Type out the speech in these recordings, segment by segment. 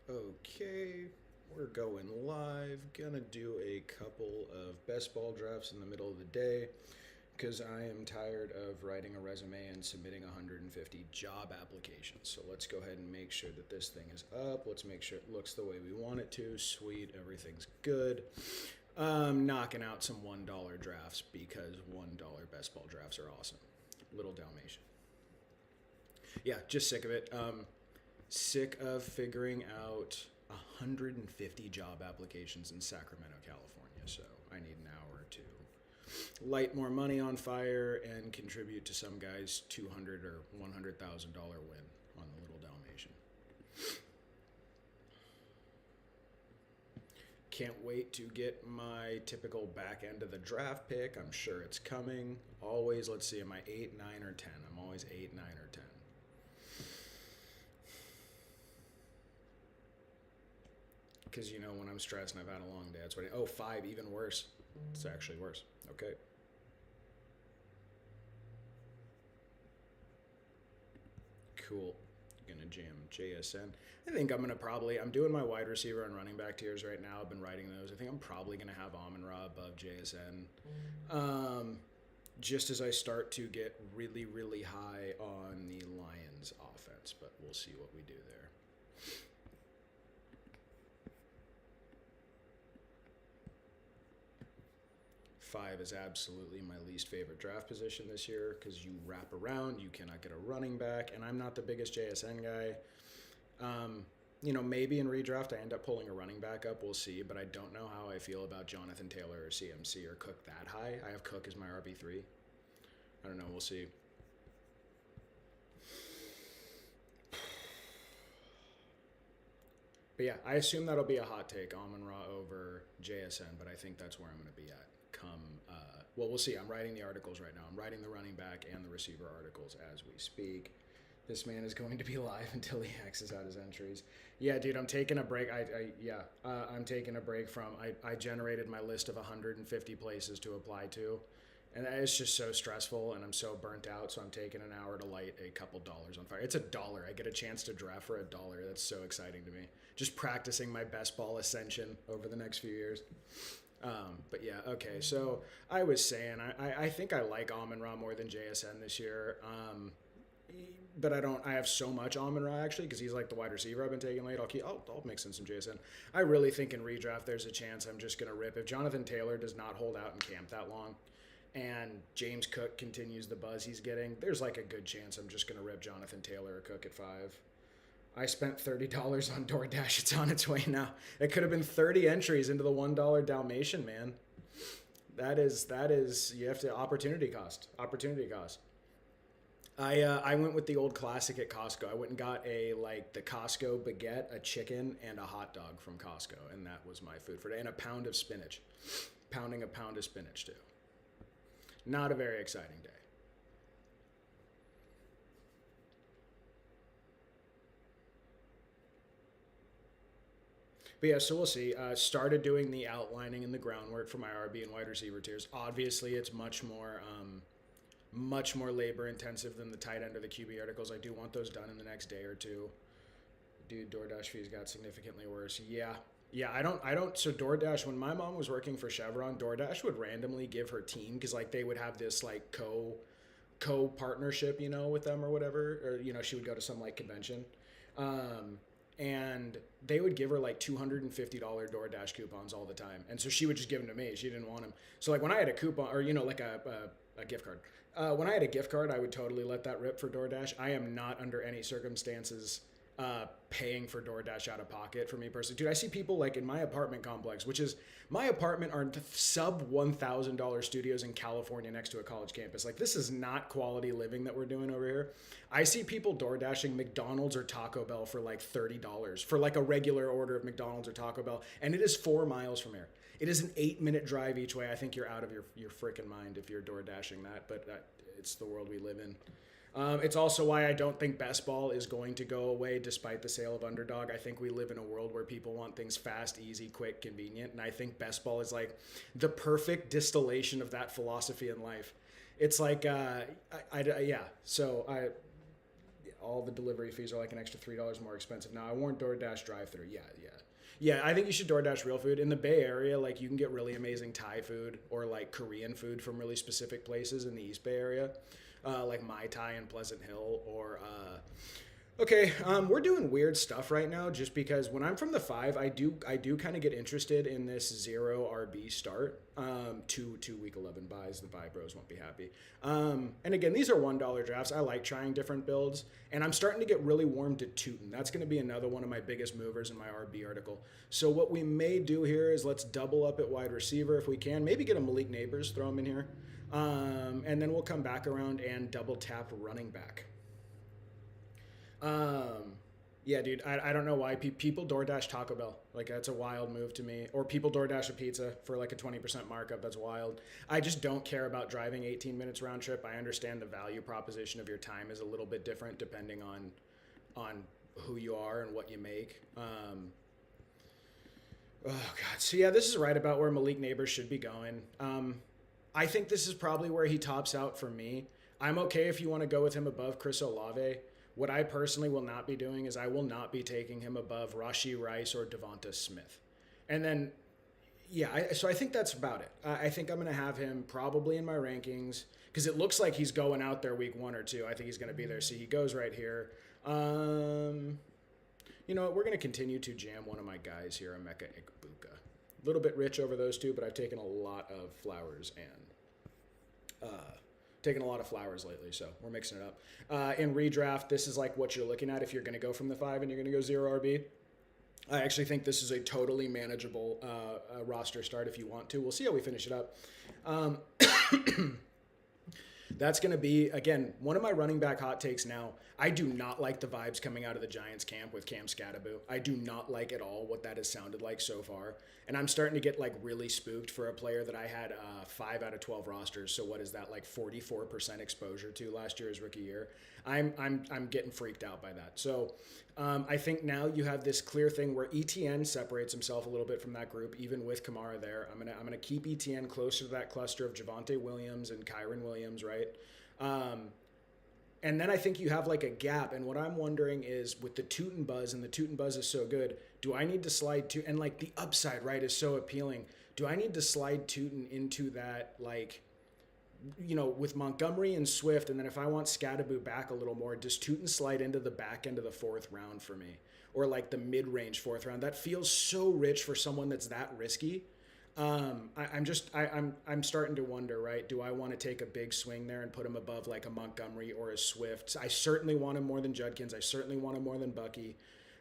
Okay, we're going live. Gonna do a couple of best ball drafts in the middle of the day because I am tired of writing a resume and submitting 150 job applications. So let's go ahead and make sure that this thing is up. Let's make sure it looks the way we want it to. Sweet, everything's good. Knocking out some $1 drafts because $1 best ball drafts are awesome. Little Dalmatian. Yeah, just sick of it. Sick of figuring out 150 job applications in Sacramento, California. So I need an hour to light more money on fire and contribute to some guy's $200,000 or $100,000 win on the Little Dalmatian. Can't wait to get my typical back end of the draft pick. I'm sure it's coming. Always, let's see, am I 8, 9, or 10? I'm always 8, 9, or 10. Because when I'm stressed and I've had a long day, that's what. Oh, 5, even worse. It's actually worse. Okay. Cool. Gonna jam JSN. I think I'm doing my wide receiver and running back tiers right now. I've been writing those. I think I'm probably gonna have Amon-Ra above JSN. Just as I start to get really, really high on the Lions offense, but we'll see what we do there. 5 is absolutely my least favorite draft position this year because you wrap around, you cannot get a running back, and I'm not the biggest JSN guy. Maybe in redraft I end up pulling a running back up. We'll see, but I don't know how I feel about Jonathan Taylor or CMC or Cook that high. I have Cook as my RB3. I don't know. We'll see. But yeah, I assume that'll be a hot take, Amon-Ra over JSN, but I think that's where I'm going to be at. We'll see. I'm writing the articles right now. I'm writing the running back and the receiver articles as we speak. This man is going to be live until he X's out his entries. Yeah, dude, I'm taking a break. I'm taking a break from. I generated my list of 150 places to apply to, and it's just so stressful, and I'm so burnt out. So I'm taking an hour to light a couple dollars on fire. It's $1. I get a chance to draft for $1. That's so exciting to me. Just practicing my best ball ascension over the next few years. But yeah, okay. So I was saying, I think I like Amon-Ra more than JSN this year. But I have so much Amon-Ra actually because he's like the wide receiver I've been taking late. I'll mix in some JSN. I really think in redraft there's a chance I'm just gonna rip if Jonathan Taylor does not hold out in camp that long, and James Cook continues the buzz he's getting. There's like a good chance I'm just gonna rip Jonathan Taylor or Cook at 5. I spent $30 on DoorDash. It's on its way now. It could have been 30 entries into the $1 Dalmatian, man. That is you have to opportunity cost. Opportunity cost. I went with the old classic at Costco. I went and got the Costco baguette, a chicken, and a hot dog from Costco, and that was my food for today. And a pound of spinach. Pounding a pound of spinach too. Not a very exciting day. But yeah, so we'll see. Started doing the outlining and the groundwork for my RB and wide receiver tiers. Obviously, it's much more labor intensive than the tight end or the QB articles. I do want those done in the next day or two. Dude, DoorDash fees got significantly worse. Yeah, I don't. So DoorDash, when my mom was working for Chevron, DoorDash would randomly give her team because they would have this co partnership, with them or whatever, or she would go to some convention. And they would give her $250 DoorDash coupons all the time. And so she would just give them to me. She didn't want them. So when I had a coupon or, a gift card, when I had a gift card, I would totally let that rip for DoorDash. I am not under any circumstances paying for DoorDash out of pocket for me personally. Dude, I see people in my apartment complex, which is my apartment are sub $1,000 studios in California next to a college campus. This is not quality living that we're doing over here. I see people DoorDashing McDonald's or Taco Bell for $30 for a regular order of McDonald's or Taco Bell. And it is 4 miles from here. It is an 8-minute drive each way. I think you're out of your freaking mind if you're DoorDashing that, but it's the world we live in. It's also why I don't think best ball is going to go away despite the sale of Underdog. I think we live in a world where people want things fast, easy, quick, convenient, and I think best ball is the perfect distillation of that philosophy in life. It's all the delivery fees are like an extra $3 more expensive. Now I warned DoorDash drive-through. Yeah, I think you should DoorDash real food. In the Bay Area, like you can get really amazing Thai food or like Korean food from really specific places in the East Bay Area, like Mai Tai in Pleasant Hill or we're doing weird stuff right now just because when I'm from the 5, I do kind of get interested in this 0 RB start. 2 week 11 buys, the buy bros won't be happy. And again, these are $1 drafts. I like trying different builds, and I'm starting to get really warm to Tootin. That's going to be another one of my biggest movers in my RB article. So what we may do here is let's double up at wide receiver if we can. Maybe get a Malik Neighbors, throw him in here. And then we'll come back around and double tap running back. Yeah, dude, I don't know why people DoorDash Taco Bell. Like, that's a wild move to me. Or people DoorDash a pizza for like a 20% markup. That's wild. I just don't care about driving 18 minutes round trip. I understand the value proposition of your time is a little bit different depending on who you are and what you make. Oh, God. So, yeah, this is right about where Malik Neighbors should be going. I think this is probably where he tops out for me. I'm okay if you want to go with him above Chris Olave. What I personally will not be doing is I will not be taking him above Rashee Rice or Devonta Smith. And then, yeah, so I think that's about it. I think I'm going to have him probably in my rankings because it looks like he's going out there week 1 or 2. I think he's going to be there. See, he goes right here. You know what? We're going to continue to jam one of my guys here, Emeka Egbuka. A little bit rich over those two, but I've taken a lot of flowers lately, so we're mixing it up. In redraft, this is like what you're looking at if you're going to go from the 5 and you're going to go 0 RB. I actually think this is a totally manageable roster start if you want to. We'll see how we finish it up. That's going to be, again, one of my running back hot takes now. I do not like the vibes coming out of the Giants camp with Cam Scatterbo. I do not like at all what that has sounded like so far. And I'm starting to get like really spooked for a player that I had 5 out of 12 rosters. So what is that, like 44% exposure to last year's rookie year? I'm getting freaked out by that. So I think now you have this clear thing where ETN separates himself a little bit from that group, even with Kamara there. I'm gonna keep ETN closer to that cluster of Javonte Williams and Kyron Williams, right? And then I think you have like a gap. And what I'm wondering is with the Tootin buzz, and the Tootin buzz is so good, do I need to slide to, and like the upside, right, is so appealing. Do I need to slide Tootin into that, like, you know, with Montgomery and Swift, and then if I want Scatterbo back a little more, does Tootin slide into the back end of the 4th round for me? Or like the mid-range 4th round? That feels so rich for someone that's that risky. I'm starting to wonder, right? Do I want to take a big swing there and put him above like a Montgomery or a Swift? I certainly want him more than Judkins. I certainly want him more than Bucky.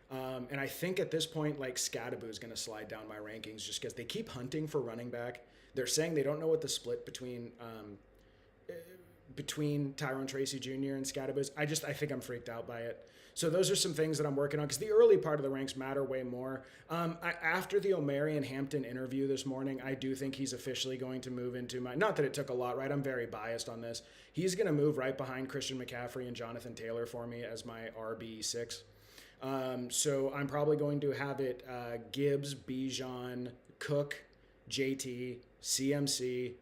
And I think at this point, like Scatterbo is going to slide down my rankings just because they keep hunting for running back. They're saying they don't know what the split between Tyrone Tracy Jr. and Scatterbo is. I think I'm freaked out by it. So those are some things that I'm working on because the early part of the ranks matter way more. After the Omarion Hampton interview this morning, I do think he's officially going to move into my, not that it took a lot, right? I'm very biased on this. He's going to move right behind Christian McCaffrey and Jonathan Taylor for me as my RB6. So I'm probably going to have it Gibbs, Bijan, Cook, JT, CMC,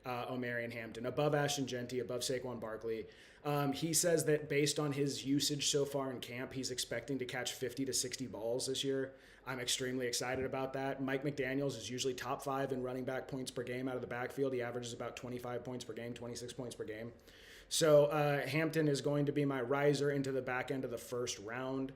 Omarion Hampton, above Ashton Genty, above Saquon Barkley. He says that based on his usage so far in camp, he's expecting to catch 50 to 60 balls this year. I'm extremely excited about that. Mike McDaniels is usually top 5 in running back points per game out of the backfield. He averages about 25 points per game, 26 points per game. So Hampton is going to be my riser into the back end of the 1st round.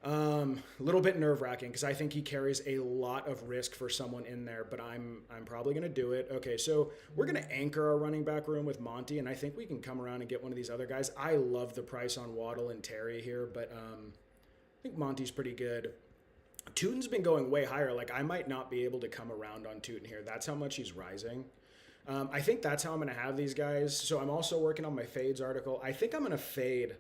A little bit nerve-wracking because I think he carries a lot of risk for someone in there, but I'm probably going to do it. Okay, so we're going to anchor our running back room with Monty, and I think we can come around and get one of these other guys. I love the price on Waddle and Terry here, but I think Monty's pretty good. Tootin's been going way higher. Like, I might not be able to come around on Tootin here. That's how much he's rising. I think that's how I'm going to have these guys. So I'm also working on my fades article. I think I'm going to fade.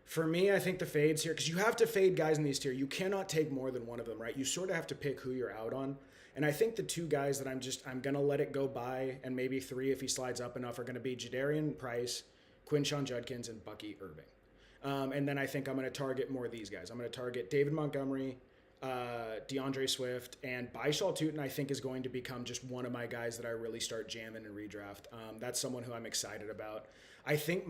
For me, I think the fades here, because you have to fade guys in these tier. You cannot take more than one of them, right? You sort of have to pick who you're out on. And I think the 2 guys that I'm going to let it go by, and maybe 3 if he slides up enough, are going to be Jadarian Price, Quinshon Judkins, and Bucky Irving. And then I think I'm going to target more of these guys. I'm going to target David Montgomery, DeAndre Swift, and Baishal Tutin, I think, is going to become just one of my guys that I really start jamming and redraft. That's someone who I'm excited about. I think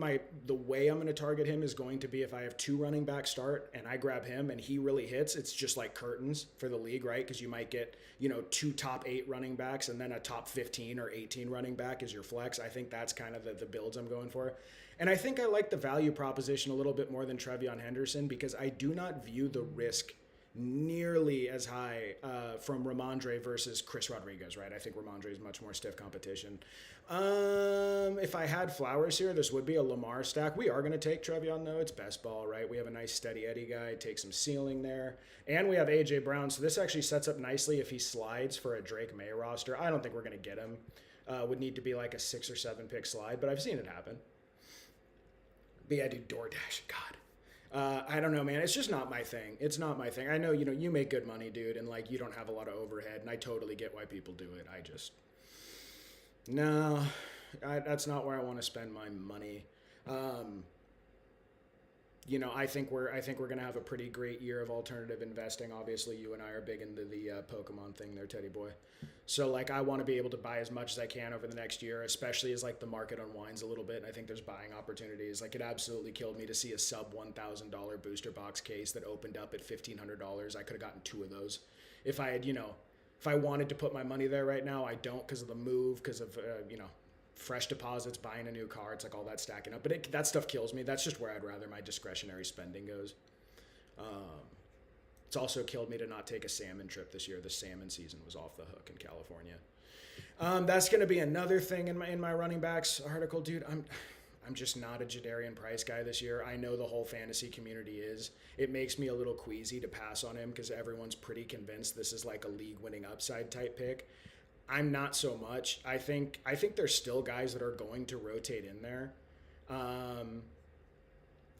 the way I'm going to target him is going to be if I have two running backs start and I grab him and he really hits, it's just like curtains for the league, right? Because you might get, two top 8 running backs and then a top 15 or 18 running back as your flex. I think that's kind of the builds I'm going for. And I think I like the value proposition a little bit more than Trevion Henderson because I do not view the risk nearly as high from Ramondre versus Chris Rodriguez, right? I think Ramondre is much more stiff competition. If I had Flowers here, this would be a Lamar stack. We are going to take Trevion, though. It's best ball, right? We have a nice steady Eddie guy, take some ceiling there. And we have A.J. Brown, so this actually sets up nicely if he slides for a Drake May roster. I don't think we're going to get him. Would need to be like a 6 or 7 pick slide, but I've seen it happen. But yeah, dude, DoorDash, God. I don't know, man. It's just not my thing. It's not my thing. I know, you make good money, dude, and like you don't have a lot of overhead, and I totally get why people do it. No, that's not where I want to spend my money. I think we're gonna have a pretty great year of alternative investing. Obviously, you and I are big into the Pokemon thing, there, Teddy boy. So like, I want to be able to buy as much as I can over the next year, especially as like the market unwinds a little bit. And I think there's buying opportunities. Like, it absolutely killed me to see a sub $1,000 booster box case that opened up at $1,500. I could have gotten 2 of those if I had, if I wanted to put my money there right now. I don't because of the move, because of fresh deposits, buying a new car. It's like all that stacking up. But that stuff kills me. That's just where I'd rather my discretionary spending goes. It's also killed me to not take a salmon trip this year. The salmon season was off the hook in California. That's going to be another thing in my running backs article, dude. I'm just not a Jadarian Price guy this year. I know the whole fantasy community is. It makes me a little queasy to pass on him because everyone's pretty convinced this is like a league-winning upside type pick. I'm not so much. I think there's still guys that are going to rotate in there.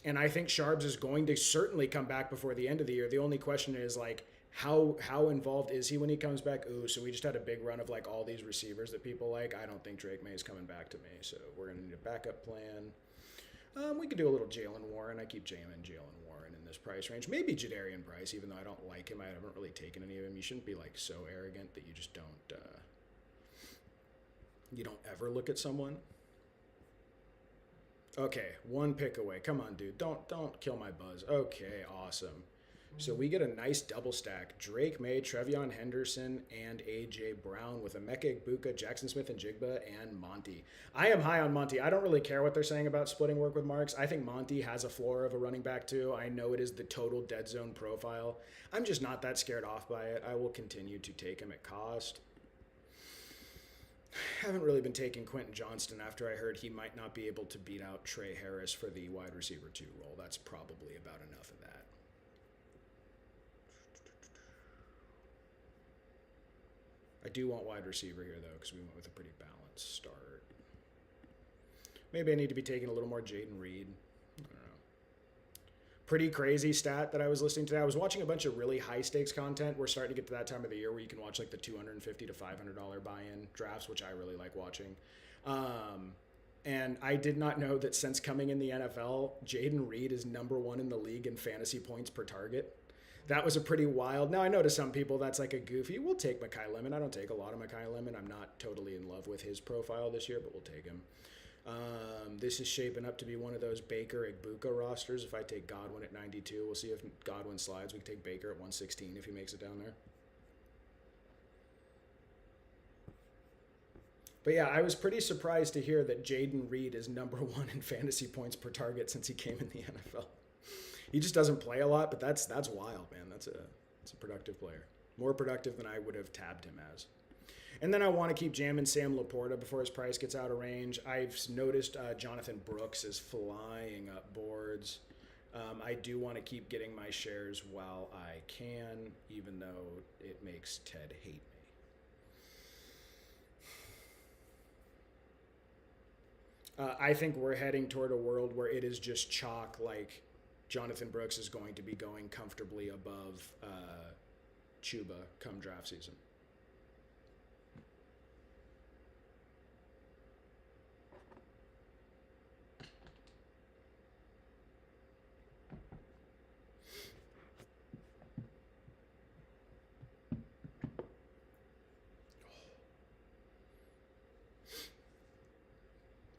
And I think Sharbs is going to certainly come back before the end of the year. The only question is like, how involved is he when he comes back? Ooh, so we just had a big run of like all these receivers that people like. I don't think Drake May is coming back to me, so we're going to need a backup plan. We could do a little Jalen Warren. I keep jamming Jalen Warren in this price range. Maybe Jadarian Price, even though I don't like him. I haven't really taken any of him. You shouldn't be like so arrogant that you just don't ever look at someone. Okay, 1 pick away. Come on, dude. Don't kill my buzz. Okay, awesome. So we get a nice double stack. Drake May, Trevion Henderson, and A.J. Brown with Emeka Egbuka, Jackson Smith and Jigba, and Monty. I am high on Monty. I don't really care what they're saying about splitting work with Marks. I think Monty has a floor of a running back too. I know it is the total dead zone profile. I'm just not that scared off by it. I will continue to take him at cost. Haven't really been taking Quentin Johnston after I heard he might not be able to beat out Trey Harris for the wide receiver 2 role. That's probably about enough of that. I do want wide receiver here, though, because we went with a pretty balanced start. Maybe I need to be taking a little more Jaden Reed. I don't know. Pretty crazy stat that I was listening to. I was watching a bunch of really high-stakes content. We're starting to get to that time of the year where you can watch, like, the $250 to $500 buy-in drafts, which I really like watching. And I did not know that since coming in the NFL, Jaden Reed is #1 in the league in fantasy points per target. That was a pretty wild. Now, I know to some people that's like a goofy. We'll take Mekhi Lemon. I don't take a lot of Mekhi Lemon. I'm not totally in love with his profile this year, but we'll take him. This is shaping up to be one of those Baker Egbuka rosters. If I take Godwin at 92, we'll see if Godwin slides. We can take Baker at 116 if he makes it down there. But yeah, I was pretty surprised to hear that Jaden Reed is #1 in fantasy points per target since he came in the NFL. He just doesn't play a lot, but that's wild, man. That's a productive player. More productive than I would have tabbed him as. And then I want to keep jamming Sam Laporta before his price gets out of range. I've noticed Jonathan Brooks is flying up boards. I do want to keep getting my shares while I can, even though it makes Ted hate me. I think we're heading toward a world where it is just chalk, like Jonathan Brooks is going to be going comfortably above Chuba come draft season.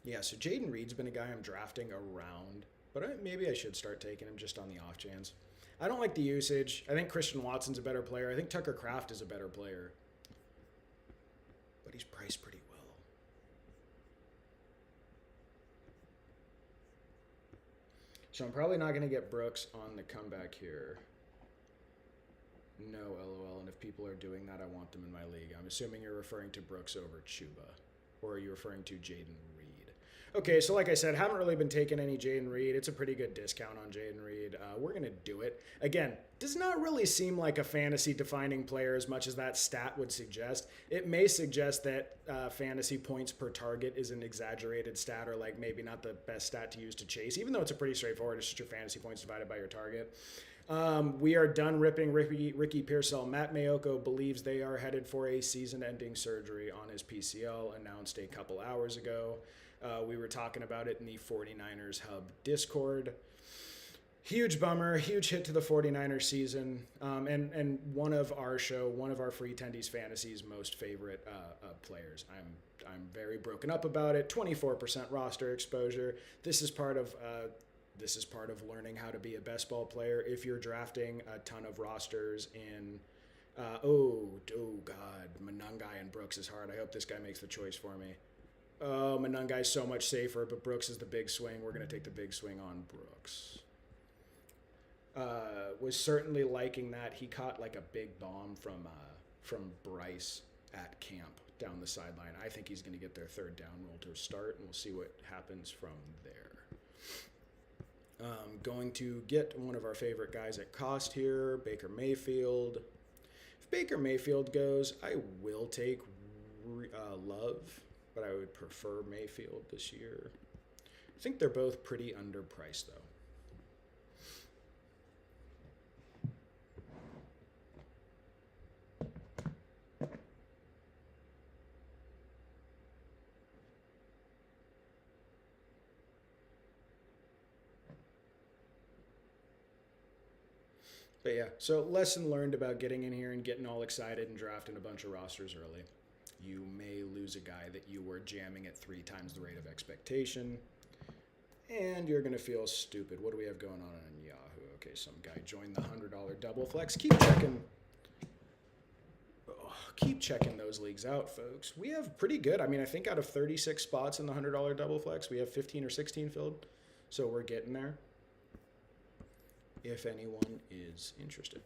Yeah, so Jaden Reed's been a guy I'm drafting around, but maybe I should start taking him just on the off chance. I don't like the usage. I think Christian Watson's a better player. I think Tucker Kraft is a better player, but he's priced pretty well. So I'm probably not going to get Brooks on the comeback here. No, LOL. And if people are doing that, I want them in my league. I'm assuming you're referring to Brooks over Chuba. Or are you referring to Jaden Reed? Okay, so like I said, haven't really been taking any Jaden Reed. It's a pretty good discount on Jaden Reed. We're going to do it. Again, does not really seem like a fantasy-defining player as much as that stat would suggest. It may suggest that fantasy points per target is an exaggerated stat or like maybe not the best stat to use to chase, even though it's a pretty straightforward. It's just your fantasy points divided by your target. We are done ripping Ricky Pearsall. Matt Mayoko believes they are headed for a season-ending surgery on his PCL, announced a couple hours ago. We were talking about it in the 49ers Hub Discord. Huge bummer, huge hit to the 49ers season, and one of our free Tendies Fantasy's most favorite players. I'm very broken up about it. 24% roster exposure. This is part of learning how to be a best ball player. If you're drafting a ton of rosters in, oh God, Manungai and Brooks is hard. I hope this guy makes the choice for me. Oh, Manungai's so much safer, but Brooks is the big swing. We're going to take the big swing on Brooks. Was certainly liking that. He caught like a big bomb from Bryce at camp down the sideline. I think he's going to get their third down roll to start, and we'll see what happens from there. Going to get one of our favorite guys at cost here, Baker Mayfield. If Baker Mayfield goes, I will take Love, but I would prefer Mayfield this year. I think they're both pretty underpriced, though. But yeah, so lesson learned about getting in here and getting all excited and drafting a bunch of rosters early. You may lose a guy that you were jamming at 3 times the rate of expectation, and you're going to feel stupid. What do we have going on Yahoo? Okay, some guy joined the $100 double flex. Keep checking those leagues out, folks. We have pretty good. I mean, I think out of 36 spots in the $100 double flex, we have 15 or 16 filled, so we're getting there. If anyone is interested.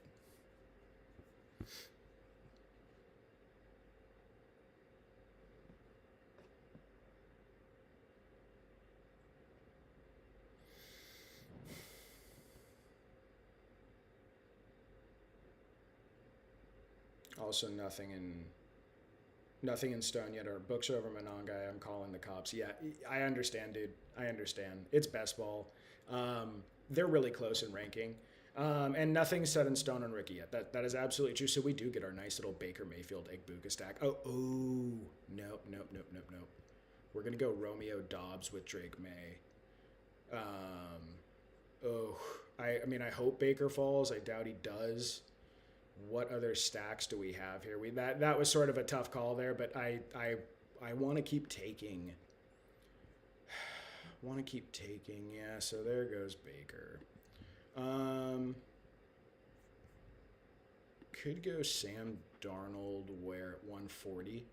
Also, nothing in stone yet. Our books are over Monongai. I'm calling the cops. Yeah, I understand, dude. I understand. It's best ball. They're really close in ranking. And nothing's set in stone on Ricky yet. That is absolutely true. So we do get our nice little Baker Mayfield Egbuka stack. Oh, nope. We're going to go Romeo Dobbs with Drake May. I mean, I hope Baker falls. I doubt he does. What other stacks do we have here? That was sort of a tough call there, but I want to keep taking. Yeah, so there goes Baker. Could go Sam Darnold where at 140.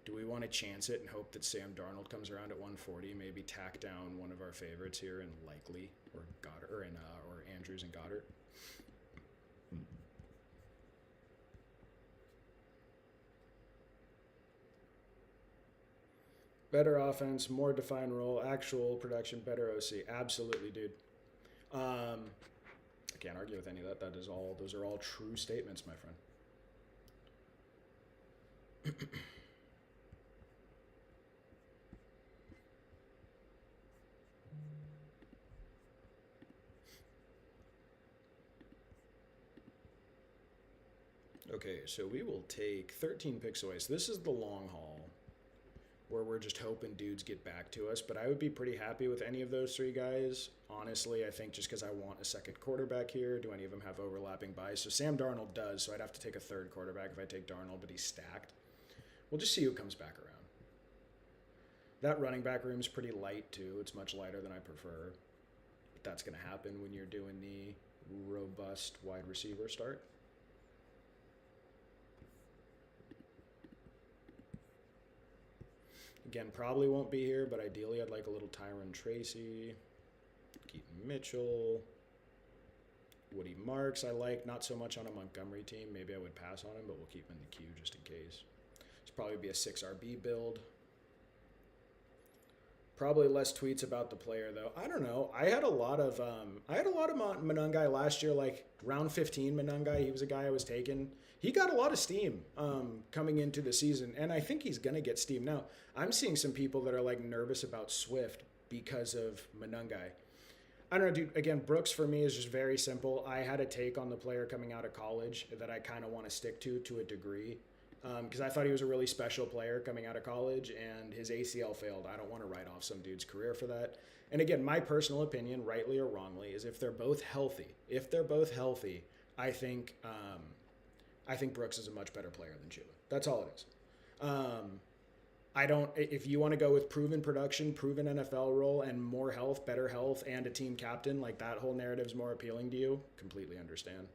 Do we want to chance it and hope that Sam Darnold comes around at 140? Maybe tack down one of our favorites here in Likely or Goddard or Andrews and Goddard. Better offense, more defined role, actual production, better OC. Absolutely, dude. I can't argue with any of that. Those are all true statements, my friend. Okay, so we will take 13 picks away. So this is the long haul, where we're just hoping dudes get back to us. But I would be pretty happy with any of those 3 guys. Honestly, I think just because I want a second quarterback here. Do any of them have overlapping buys? So Sam Darnold does, so I'd have to take a third quarterback if I take Darnold, but he's stacked. We'll just see who comes back around. That running back room is pretty light too. It's much lighter than I prefer. But that's going to happen when you're doing the robust wide receiver start. Again, probably won't be here, but ideally I'd like a little Tyron Tracy, Keaton Mitchell, Woody Marks I like, not so much on a Montgomery team. Maybe I would pass on him, but we'll keep him in the queue just in case. It's probably be a 6 RB build. Probably less tweets about the player though. I don't know. I had a lot of Monungai last year, like round 15 Monungai. He was a guy I was taking. He got a lot of steam coming into the season, and I think he's gonna get steam now. I'm seeing some people that are like nervous about Swift because of Monungai. I don't know, dude. Again, Brooks for me is just very simple. I had a take on the player coming out of college that I kind of want to stick to a degree. Because I thought he was a really special player coming out of college, and his ACL failed. I don't want to write off some dude's career for that. And again, my personal opinion, rightly or wrongly, is if they're both healthy, I think Brooks is a much better player than Chuba. That's all it is. I don't. If you want to go with proven production, proven NFL role, and more health, better health, and a team captain, like that whole narrative is more appealing to you, completely understand.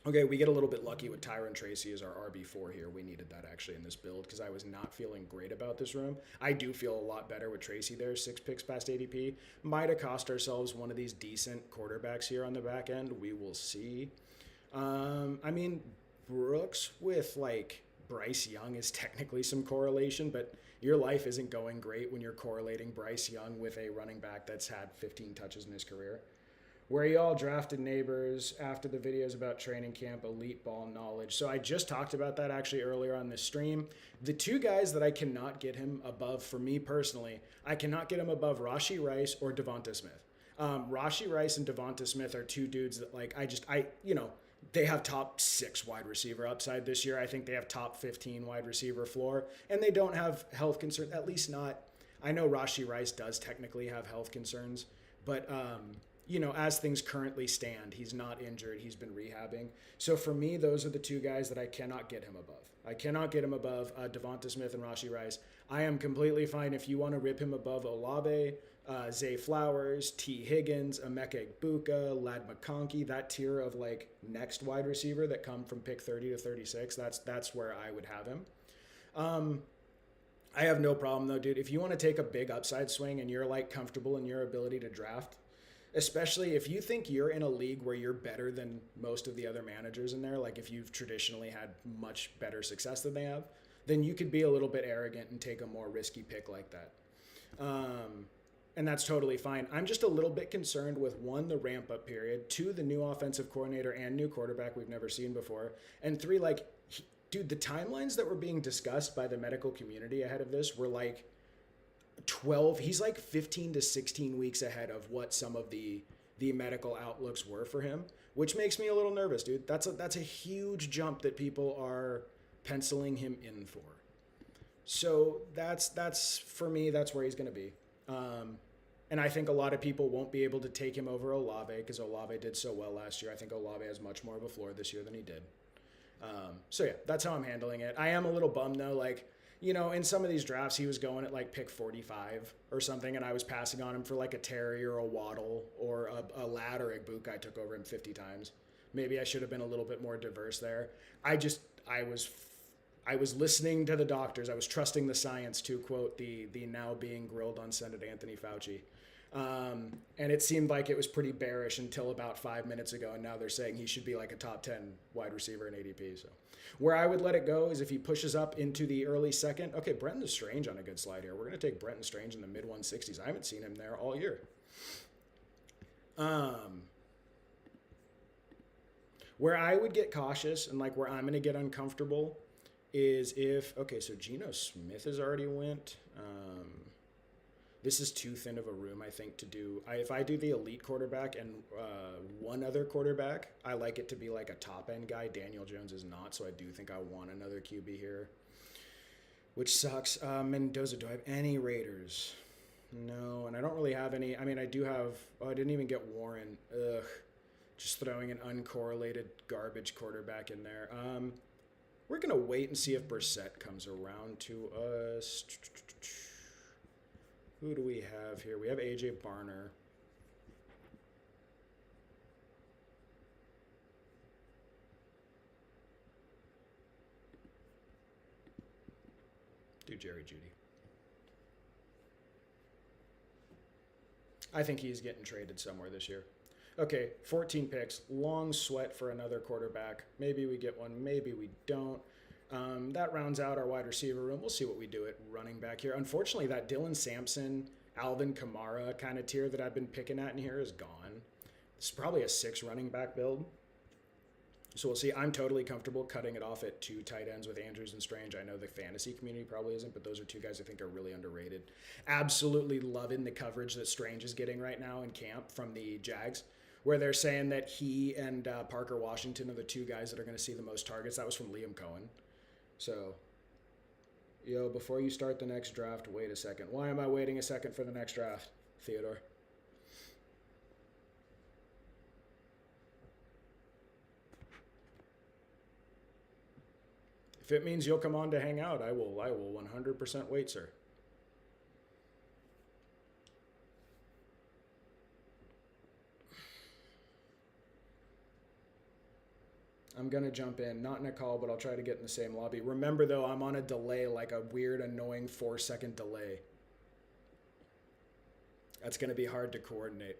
Okay, we get a little bit lucky with Tyron Tracy as our RB4 here. We needed that actually in this build because I was not feeling great about this room. I do feel a lot better with Tracy there, 6 picks past ADP. Might have cost ourselves one of these decent quarterbacks here on the back end. We will see. I mean, Brooks with like Bryce Young is technically some correlation, but your life isn't going great when you're correlating Bryce Young with a running back that's had 15 touches in his career. Where y'all drafted Neighbors after the videos about training camp, elite ball knowledge. So I just talked about that actually earlier on this stream. The two guys that I cannot get him above, for me personally, I cannot get him above Rashee Rice or Devonta Smith. Rashee Rice and Devonta Smith are two dudes that like, they have top 6 wide receiver upside this year. I think they have top 15 wide receiver floor, and they don't have health concerns, at least not. I know Rashee Rice does technically have health concerns, but as things currently stand, he's not injured. He's been rehabbing. So for me, those are the two guys that I cannot get him above. I cannot get him above Devonta Smith and Rashee Rice. I am completely fine if you want to rip him above Olave, Zay Flowers, T. Higgins, Emeka Egbuka, Lad McConkey, that tier of like next wide receiver that come from pick 30 to 36. That's where I would have him. I have no problem though, dude. If you want to take a big upside swing and you're like comfortable in your ability to draft, especially if you think you're in a league where you're better than most of the other managers in there, like if you've traditionally had much better success than they have, then you could be a little bit arrogant and take a more risky pick like that. And that's totally fine. I'm just a little bit concerned with 1, the ramp up period, 2, the new offensive coordinator and new quarterback we've never seen before, and 3, dude, the timelines that were being discussed by the medical community ahead of this were like 12, he's like 15 to 16 weeks ahead of what some of the medical outlooks were for him, which makes me a little nervous, dude. That's a huge jump that people are penciling him in for. So that's for me, that's where he's going to be. And I think a lot of people won't be able to take him over Olave because Olave did so well last year. I think Olave has much more of a floor this year than he did. So yeah, that's how I'm handling it. I am a little bummed though, in some of these drafts, he was going at like pick 45 or something, and I was passing on him for like a Terry or a Waddle or a Lad or a Book. I took over him 50 times. Maybe I should have been a little bit more diverse there. I was listening to the doctors. I was trusting the science, to quote the now being grilled on Senate Anthony Fauci. And it seemed like it was pretty bearish until about 5 minutes ago, and now they're saying he should be like a top 10 wide receiver in ADP. So where I would let it go is if he pushes up into the early second. Okay, Brenton Strange on a good slide here. We're going to take Brenton Strange in the mid 160s. I haven't seen him there all year. Where I would get cautious and like where I'm going to get uncomfortable is so Geno Smith has already went. This is too thin of a room, I think, to do. If I do the elite quarterback and one other quarterback, I like it to be like a top-end guy. Daniel Jones is not, so I do think I want another QB here, which sucks. Mendoza, do I have any Raiders? No, and I don't really have any. I mean, I do have. Oh, I didn't even get Warren. Ugh, just throwing an uncorrelated garbage quarterback in there. We're going to wait and see if Brissett comes around to us. Who do we have here? We have AJ Barner. Do Jerry Jeudy. I think he's getting traded somewhere this year. Okay, 14 picks. Long sweat for another quarterback. Maybe we get one. Maybe we don't. That rounds out our wide receiver room. We'll see what we do at running back here. Unfortunately, that Dylan Sampson, Alvin Kamara kind of tier that I've been picking at in here is gone. This is probably a 6 running back build. So we'll see. I'm totally comfortable cutting it off at 2 tight ends with Andrews and Strange. I know the fantasy community probably isn't, but those are 2 guys I think are really underrated. Absolutely loving the coverage that Strange is getting right now in camp from the Jags, where they're saying that he and Parker Washington are the 2 guys that are going to see the most targets. That was from Liam Cohen. So, before you start the next draft, wait a second. Why am I waiting a second for the next draft, Theodore? If it means you'll come on to hang out, I will 100% wait, sir. I'm going to jump in. Not in a call, but I'll try to get in the same lobby. Remember, though, I'm on a delay, like a weird, annoying 4-second delay. That's going to be hard to coordinate.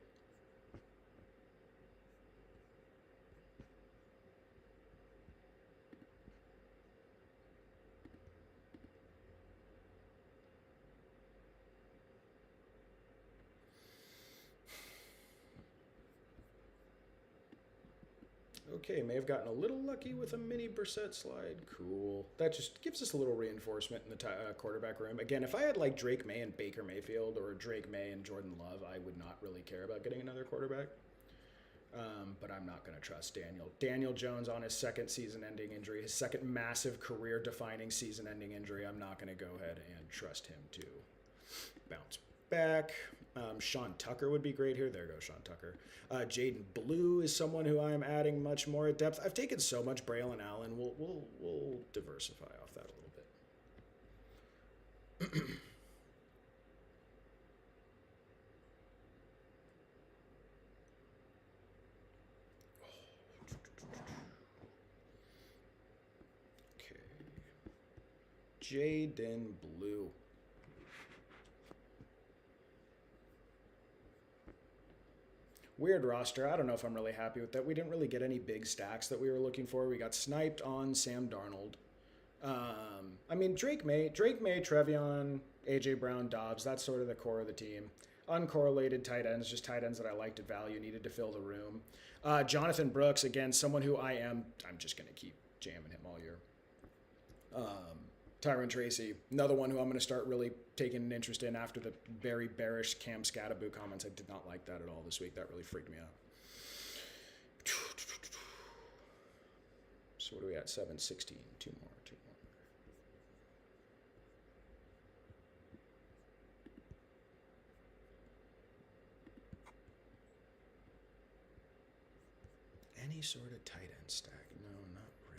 Okay, may have gotten a little lucky with a mini Brissett slide. Cool. That just gives us a little reinforcement in the quarterback room. Again, if I had like Drake May and Baker Mayfield or Drake May and Jordan Love, I would not really care about getting another quarterback. But I'm not going to trust Daniel. Daniel Jones on his second season-ending injury, his second massive career-defining season-ending injury. I'm not going to go ahead and trust him to bounce back. Sean Tucker would be great here. There goes Sean Tucker. Jaden Blue is someone who I am adding much more at depth. I've taken so much Braylon Allen. We'll diversify off that a little bit. Okay. Jaden Blue. Weird roster. I don't know if I'm really happy with that. We didn't really get any big stacks that we were looking for. We got sniped on Sam Darnold. I mean, Drake May, Trevion, AJ Brown, Dobbs. That's sort of the core of the team. Uncorrelated tight ends, just tight ends that I liked at value, needed to fill the room. Jonathan Brooks, again, someone who I'm just going to keep jamming him all year. Tyron Tracy, another one who I'm going to start really taking an interest in after the very bearish Cam Scatteraboo comments. I did not like that at all this week. That really freaked me out. So what are we at? 7-16. Two more. Any sort of tight end stack? No, not really.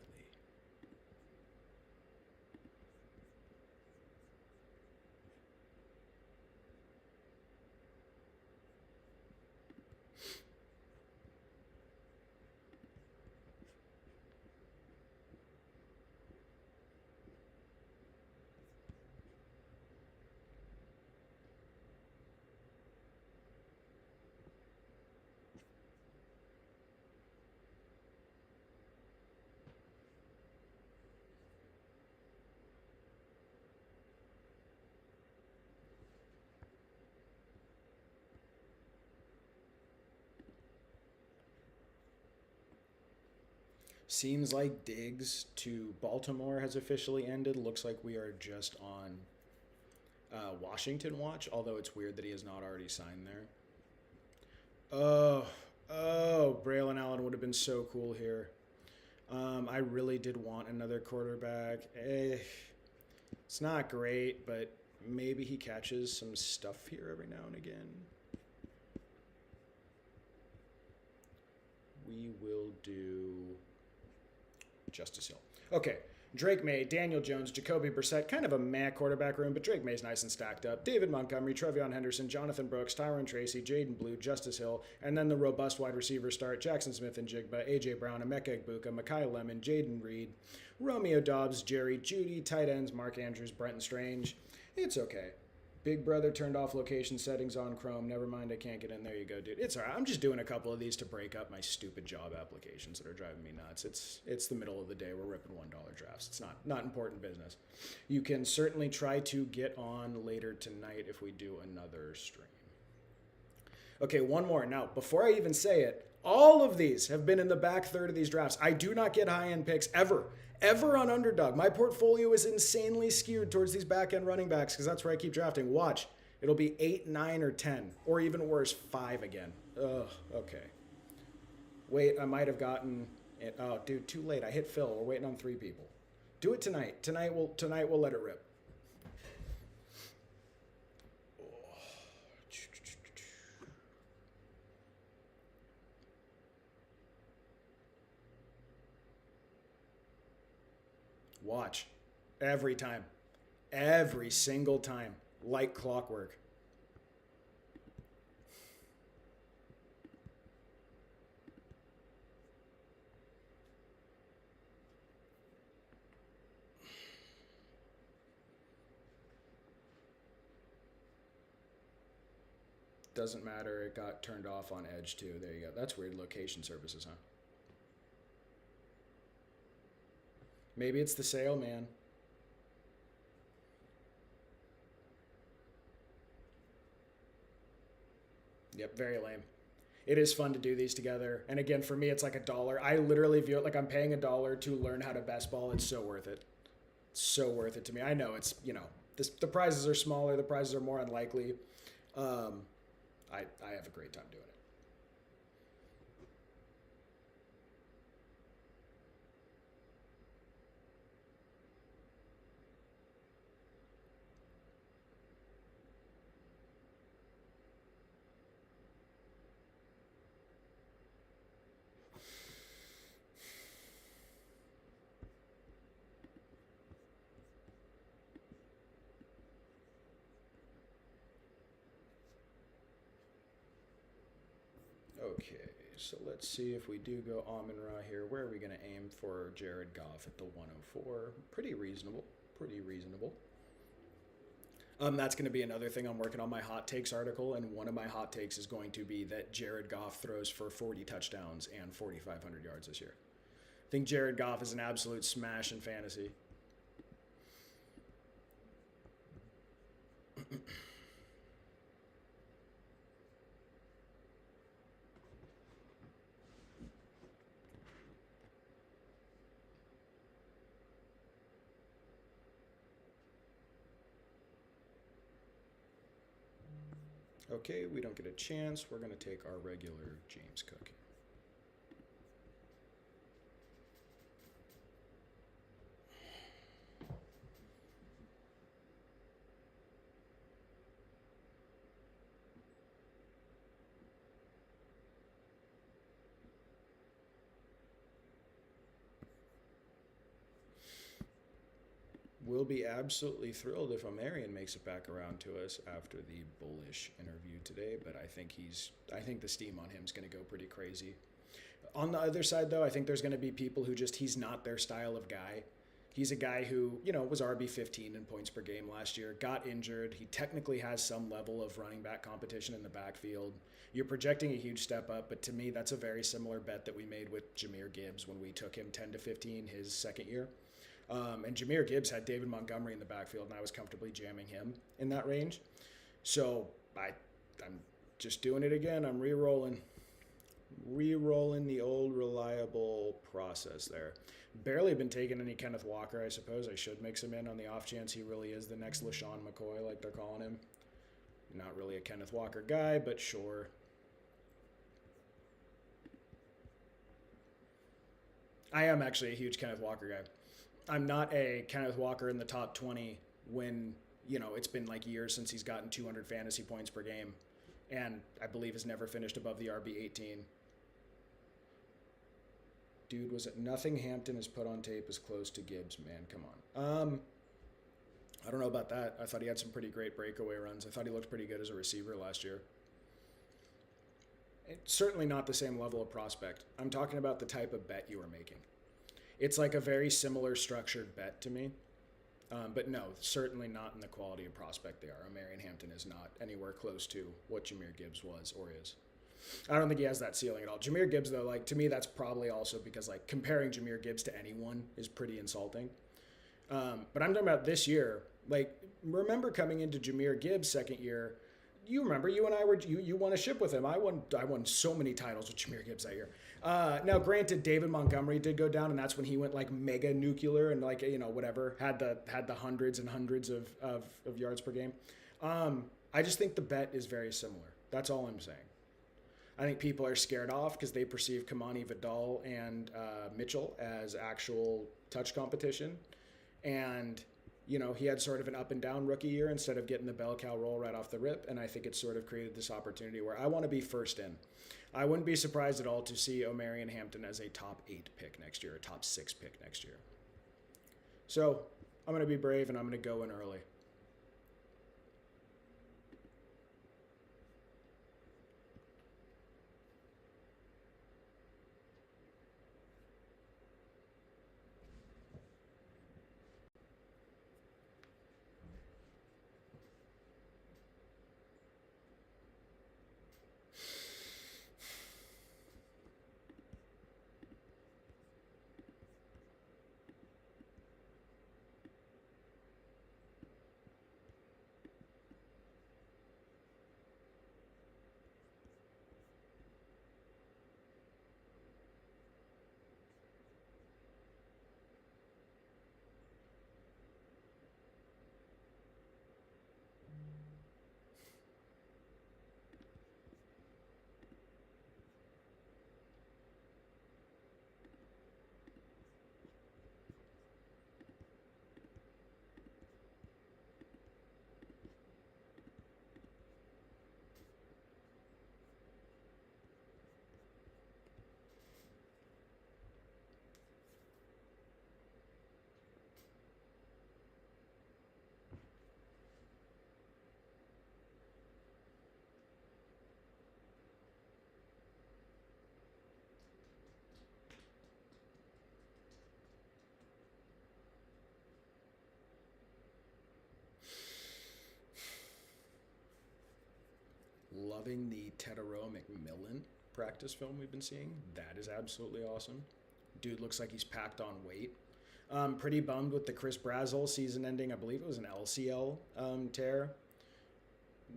Seems like Diggs to Baltimore has officially ended. Looks like we are just on Washington watch, although it's weird that he has not already signed there. Braylon Allen would have been so cool here. I really did want another quarterback. It's not great, but maybe he catches some stuff here every now and again. We will do Justice Hill. Okay, Drake May, Daniel Jones, Jacoby Brissett, kind of a meh quarterback room, but Drake May's nice and stacked up. David Montgomery, Trevion Henderson, Jonathan Brooks, Tyron Tracy, Jaden Blue, Justice Hill, and then the robust wide receiver start, Jackson Smith and Jigba, A.J. Brown, Emeka Egbuka, Mekhi Lemon, Jaden Reed, Romeo Dobbs, Jerry Judy, tight ends, Mark Andrews, Brenton Strange. It's okay. Big Brother turned off location settings on Chrome. Never mind, I can't get in. There you go, dude. It's all right. I'm just doing a couple of these to break up my stupid job applications that are driving me nuts. It's the middle of the day. We're ripping $1 drafts. It's not important business. You can certainly try to get on later tonight if we do another stream. Okay, one more. Now, before I even say it, all of these have been in the back third of these drafts. I do not get high-end picks ever on Underdog. My portfolio is insanely skewed towards these back-end running backs because that's where I keep drafting. Watch. It'll be 8, 9, or 10. Or even worse, 5 again. Ugh, okay. Wait, I might have gotten it. Oh, dude, too late. I hit fill. We're waiting on 3 people. Do it tonight. Tonight we'll let it rip. Watch. Every time. Every single time. Like clockwork. Doesn't matter. It got turned off on Edge too. There you go. That's weird. Location services, huh? Maybe it's the sale, man. Yep, very lame. It is fun to do these together. And again, for me, it's like $1. I literally view it like I'm paying $1 to learn how to best ball. It's so worth it. So worth it to me. I know it's, the prizes are smaller. The prizes are more unlikely. I have a great time doing it. Okay, so let's see if we do go Amon-Ra here. Where are we going to aim for Jared Goff at the 104? Pretty reasonable. Pretty reasonable. That's going to be another thing I'm working on my hot takes article, and one of my hot takes is going to be that Jared Goff throws for 40 touchdowns and 4,500 yards this year. I think Jared Goff is an absolute smash in fantasy. Okay, we don't get a chance. We're going to take our regular James Cook. We'll be absolutely thrilled if Omarion makes it back around to us after the bullish interview today, but I think the steam on him is going to go pretty crazy. On the other side, though, I think there's going to be people who he's not their style of guy. He's a guy who, was RB15 in points per game last year, got injured. He technically has some level of running back competition in the backfield. You're projecting a huge step up, but to me, that's a very similar bet that we made with Jahmyr Gibbs when we took him 10 to 15 his second year. And Jahmyr Gibbs had David Montgomery in the backfield, and I was comfortably jamming him in that range. So I'm just doing it again. I'm re-rolling the old reliable process there. Barely been taking any Kenneth Walker. I suppose I should mix him in on the off chance he really is the next LaShawn McCoy, like they're calling him. Not really a Kenneth Walker guy, but sure. I am actually a huge Kenneth Walker guy. I'm not a Kenneth Walker in the top 20 when, it's been like years since he's gotten 200 fantasy points per game, and I believe has never finished above the RB18. Dude, was it nothing Hampton has put on tape as close to Gibbs? Man, come on. I don't know about that. I thought he had some pretty great breakaway runs. I thought he looked pretty good as a receiver last year. It's certainly not the same level of prospect. I'm talking about the type of bet you were making. It's like a very similar structured bet to me. But no, certainly not in the quality of prospect they are. Marion Hampton is not anywhere close to what Jahmyr Gibbs was or is. I don't think he has that ceiling at all. Jahmyr Gibbs, though, like to me, that's probably also because like comparing Jahmyr Gibbs to anyone is pretty insulting. But I'm talking about this year. Like, remember coming into Jahmyr Gibbs' second year, you remember you and I were you won a ship with him. I won so many titles with Jahmyr Gibbs that year. Now, granted, David Montgomery did go down, and that's when he went like mega nuclear and like whatever had the hundreds and hundreds of yards per game. I just think the bet is very similar. That's all I'm saying. I think people are scared off because they perceive Kamani Vidal and Mitchell as actual touch competition, and he had sort of an up and down rookie year instead of getting the bell cow roll right off the rip. And I think it sort of created this opportunity where I want to be first in. I wouldn't be surprised at all to see O'Marion Hampton as a top 8 pick next year, a top 6 pick next year. So I'm going to be brave and I'm going to go in early. Loving the Tedero McMillan practice film we've been seeing. That is absolutely awesome. Dude looks like he's packed on weight. Pretty bummed with the Chris Brazel season ending. I believe it was an LCL tear.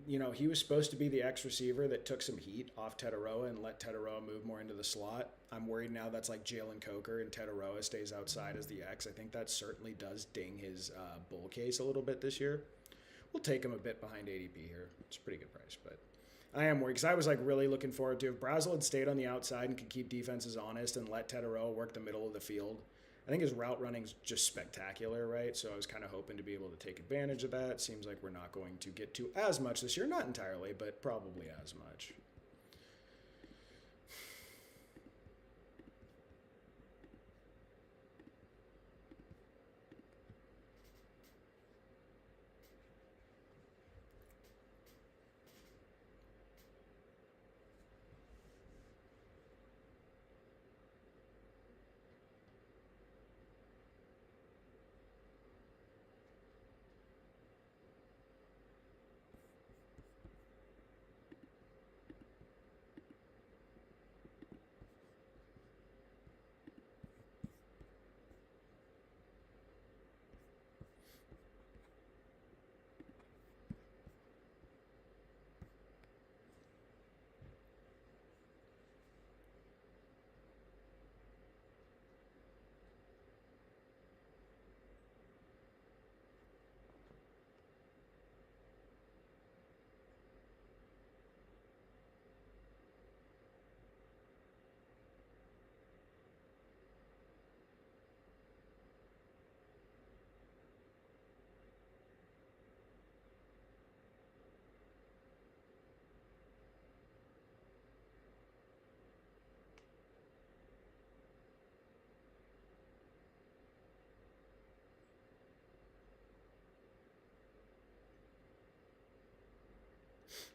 He was supposed to be the X receiver that took some heat off Tedero and let Tedero move more into the slot. I'm worried now that's like Jalen Coker and Tedero stays outside as the X. I think that certainly does ding his bull case a little bit this year. We'll take him a bit behind ADP here. It's a pretty good price, but I am worried because I was like really looking forward to if Brazel had stayed on the outside and could keep defenses honest and let Tedero work the middle of the field. I think his route running's just spectacular, right? So I was kind of hoping to be able to take advantage of that. Seems like we're not going to get to as much this year. Not entirely, but probably as much.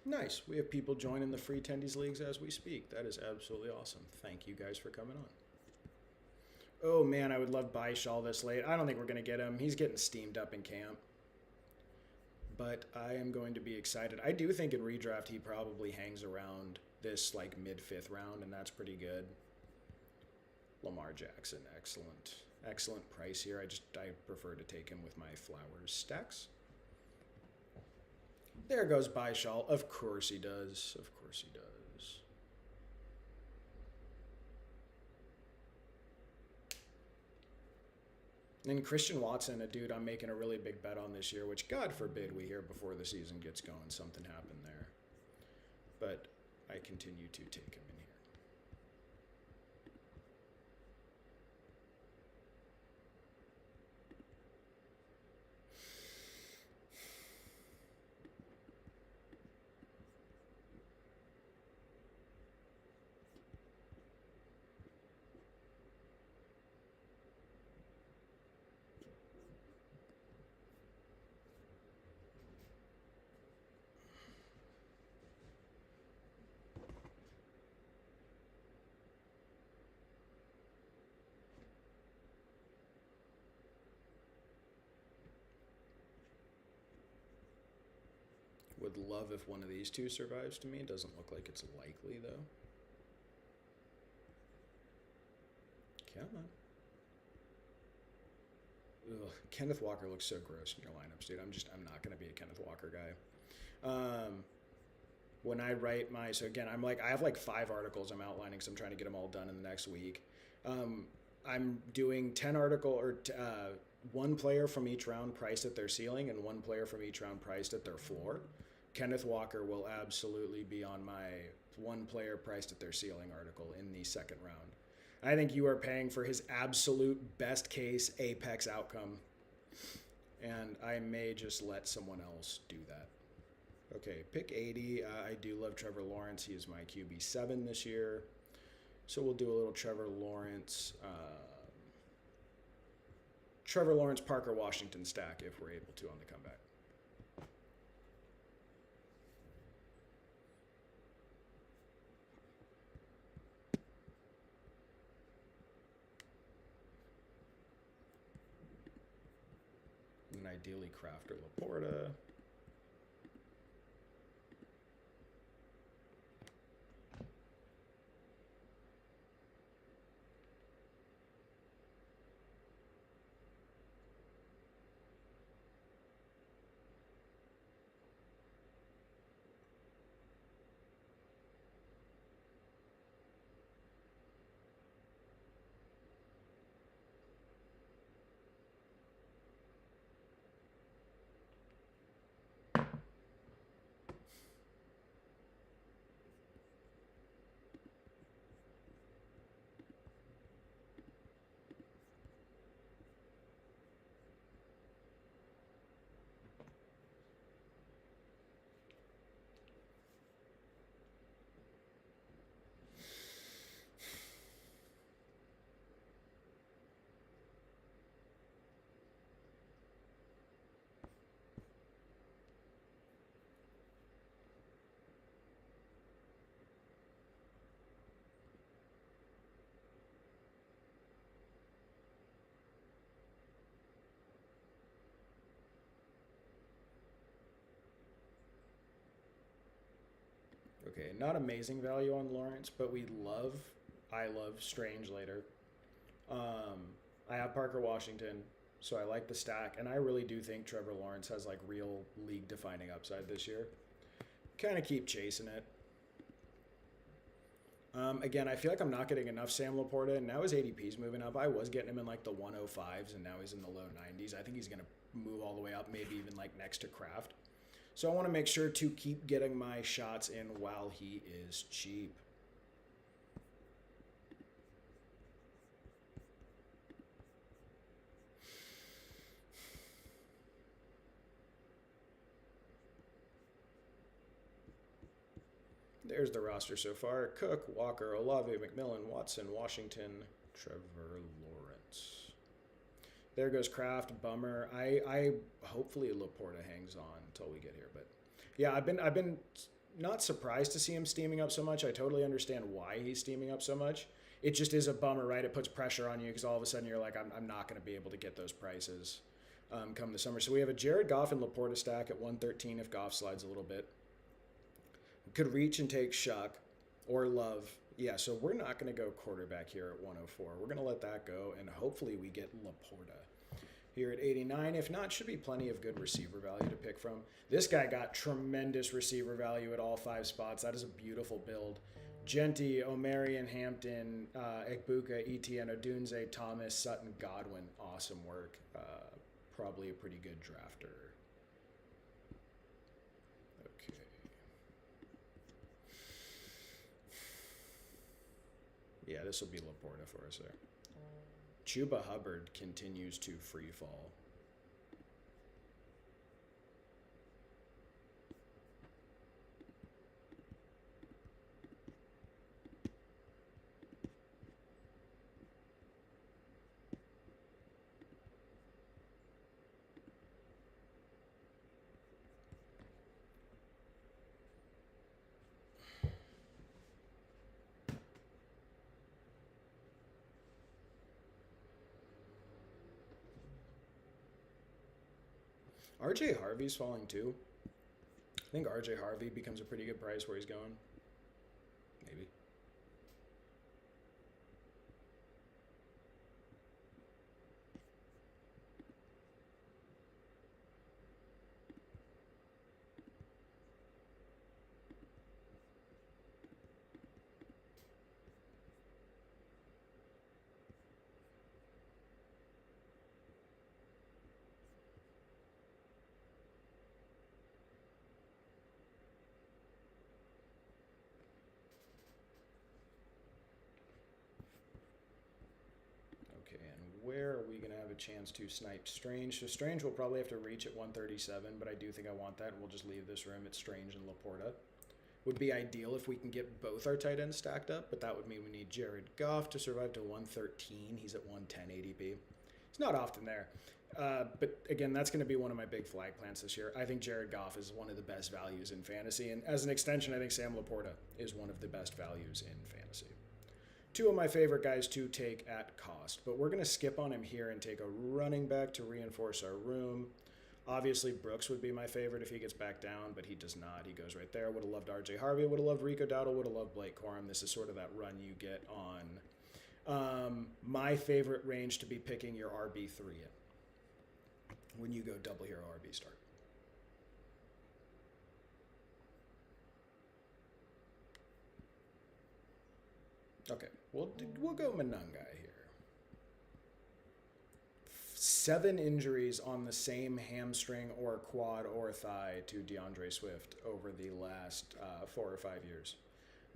Nice. We have people joining the free Tendies leagues as we speak. That is absolutely awesome. Thank you guys for coming on. Oh man, I would love Baishal this late. I don't think we're going to get him. He's getting steamed up in camp. But I am going to be excited. I do think in redraft he probably hangs around this like mid-fifth round, and that's pretty good. Lamar Jackson, excellent. Excellent price here. I prefer to take him with my flowers stacks. There goes Baishal. Of course he does. Of course he does. And Christian Watson, a dude I'm making a really big bet on this year, which God forbid we hear before the season gets going something happened there. But I continue to take him in here. Would love if one of these two survives to me. It doesn't look like it's likely, though. Come on. Ugh, Kenneth Walker looks so gross in your lineups, dude. I'm not going to be a Kenneth Walker guy. When I write my, so again, I have like 5 articles I'm outlining, so I'm trying to get them all done in the next week. I'm doing 10 one player from each round priced at their ceiling and one player from each round priced at their floor. Kenneth Walker will absolutely be on my one player priced at their ceiling article in the second round. I think you are paying for his absolute best case apex outcome, and I may just let someone else do that. Okay, pick 80. I do love Trevor Lawrence. He is my QB7 this year. So we'll do a little Trevor Lawrence, Parker Washington stack if we're able to on the comeback. And ideally Kraft or Laporta. Okay, not amazing value on Lawrence, but I love Strange later. I have Parker Washington, so I like the stack, and I really do think Trevor Lawrence has like real league-defining upside this year. Kind of keep chasing it. Again, I feel like I'm not getting enough Sam Laporta, and now his ADP's moving up. I was getting him in like the 105s, and now he's in the low 90s. I think he's going to move all the way up, maybe even like next to Kraft. So I want to make sure to keep getting my shots in while he is cheap. There's the roster so far. Cook, Walker, Olave, McMillan, Watson, Washington, Trevor Lawrence. There goes Kraft. Bummer. I hopefully Laporta hangs on until we get here. But yeah, I've been not surprised to see him steaming up so much. I totally understand why he's steaming up so much. It just is a bummer, right? It puts pressure on you because all of a sudden you're like, I'm not going to be able to get those prices come the summer. So we have a Jared Goff and Laporta stack at 113 if Goff slides a little bit. Could reach and take Shuck or Love. Yeah, so we're not going to go quarterback here at 104. We're going to let that go, and hopefully we get Laporta here at 89. If not, should be plenty of good receiver value to pick from. This guy got tremendous receiver value at all 5 spots. That is a beautiful build. Genty, Omarion, Hampton, Ekbuka, Etienne, Odunze, Thomas, Sutton, Godwin. Awesome work. Probably a pretty good drafter. Okay. Yeah, this will be Laporta for us there. Chuba Hubbard continues to free fall. RJ Harvey's falling too. I think RJ Harvey becomes a pretty good price where he's going. Maybe. Okay, and where are we going to have a chance to snipe Strange? So Strange will probably have to reach at 137, but I do think I want that. We'll just leave this room at Strange and Laporta. Would be ideal if we can get both our tight ends stacked up, but that would mean we need Jared Goff to survive to 113. He's at 110 ADP. It's not often there. But again, that's going to be one of my big flag plants this year. I think Jared Goff is one of the best values in fantasy. And as an extension, I think Sam Laporta is one of the best values in fantasy. Two of my favorite guys to take at cost. But we're going to skip on him here and take a running back to reinforce our room. Obviously, Brooks would be my favorite if he gets back down, but he does not. He goes right there. Would have loved RJ Harvey. Would have loved Rico Dowdle. Would have loved Blake Corum. This is sort of that run you get on my favorite range to be picking your RB3 in when you go double hero RB start. Okay, we'll go Manungai here. 7 injuries on the same hamstring or quad or thigh to DeAndre Swift over the last 4 or 5 years.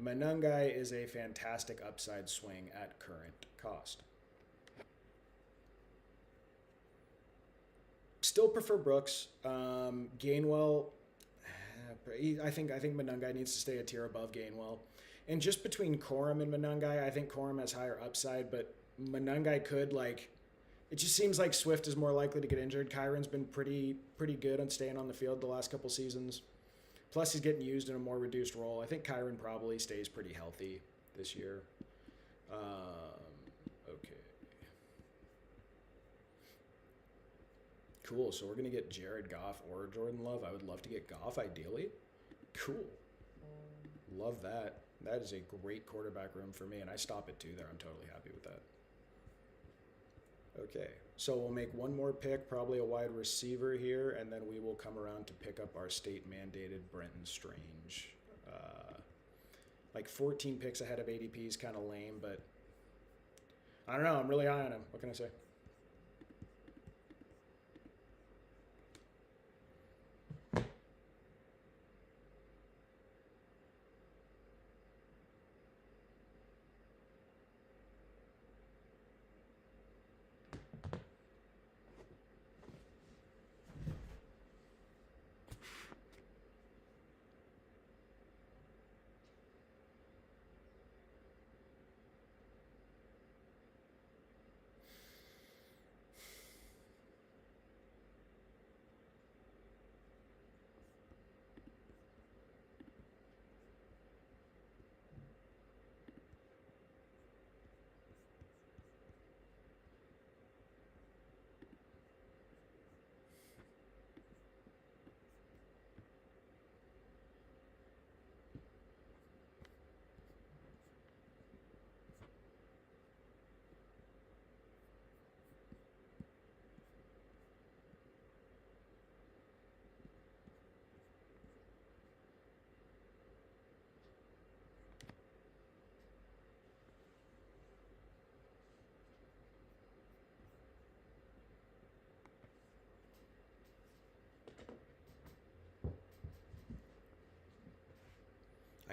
Manungai is a fantastic upside swing at current cost. Still prefer Brooks. Gainwell, I think Manungai needs to stay a tier above Gainwell. And just between Corum and Manungai, I think Corum has higher upside, but Manungai could, like, it just seems like Swift is more likely to get injured. Kyron's been pretty good on staying on the field the last couple seasons. Plus, he's getting used in a more reduced role. I think Kyron probably stays pretty healthy this year. Okay. Cool, so we're going to get Jared Goff or Jordan Love. I would love to get Goff, ideally. Cool. Love that. That is a great quarterback room for me, and I stop at 2 there. I'm totally happy with that. Okay, so we'll make one more pick, probably a wide receiver here, and then we will come around to pick up our state-mandated Brenton Strange. Like 14 picks ahead of ADP is kind of lame, but I don't know. I'm really high on him. What can I say?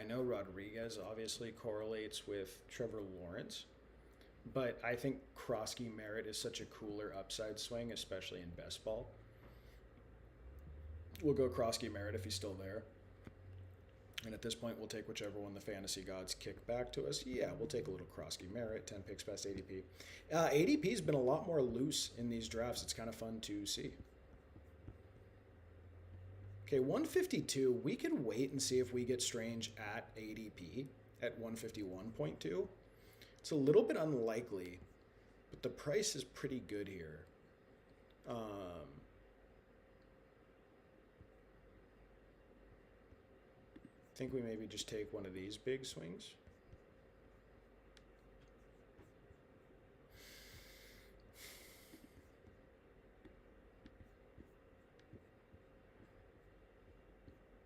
I know Rodriguez obviously correlates with Trevor Lawrence, but I think Krosky Merritt is such a cooler upside swing, especially in best ball. We'll go Krosky Merritt if he's still there. And at this point, we'll take whichever one the fantasy gods kick back to us. Yeah, we'll take a little Krosky Merritt, 10 picks best ADP. ADP's been a lot more loose in these drafts. It's kind of fun to see. Okay, 152. We can wait and see if we get Strange at ADP at 151.2. It's a little bit unlikely, but the price is pretty good here. I think we maybe just take one of these big swings.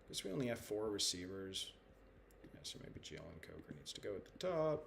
Guess we only have 4 receivers. Yeah, so maybe Jalen Coker needs to go at the top.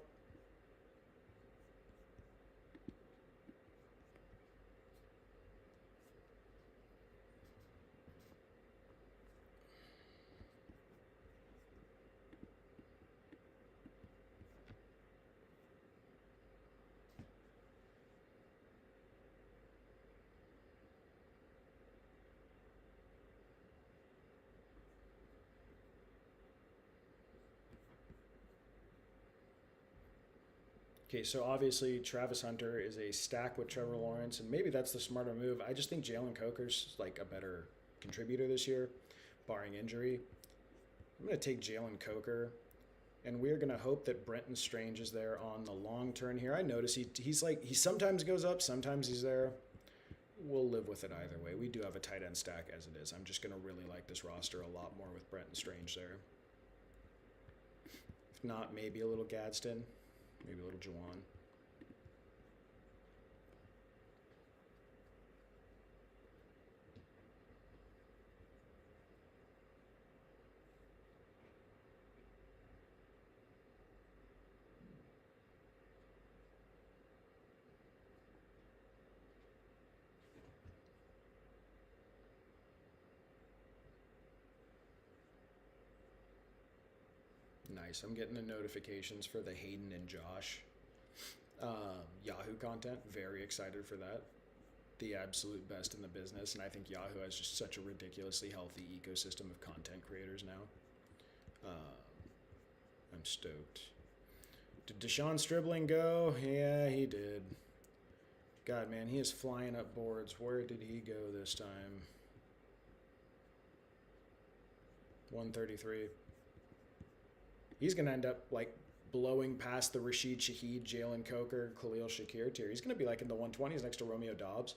Okay, so obviously Travis Hunter is a stack with Trevor Lawrence, and maybe that's the smarter move. I just think Jalen Coker's like a better contributor this year, barring injury. I'm going to take Jalen Coker, and we're going to hope that Brenton Strange is there on the long turn here. I notice he sometimes goes up, sometimes he's there. We'll live with it either way. We do have a tight end stack as it is. I'm just going to really like this roster a lot more with Brenton Strange there. If not, maybe a little Gadsden. Maybe a little Juwan. Nice. I'm getting the notifications for the Hayden and Josh Yahoo content. Very excited for that. The absolute best in the business, and I think Yahoo has just such a ridiculously healthy ecosystem of content creators now. I'm stoked. Did Deshaun Stribling go? Yeah, he did. God, man, he is flying up boards. Where did he go this time? 133. He's going to end up like blowing past the Rashid Shaheed, Jalen Coker, Khalil Shakir tier. He's going to be like in the 120s next to Romeo Dobbs.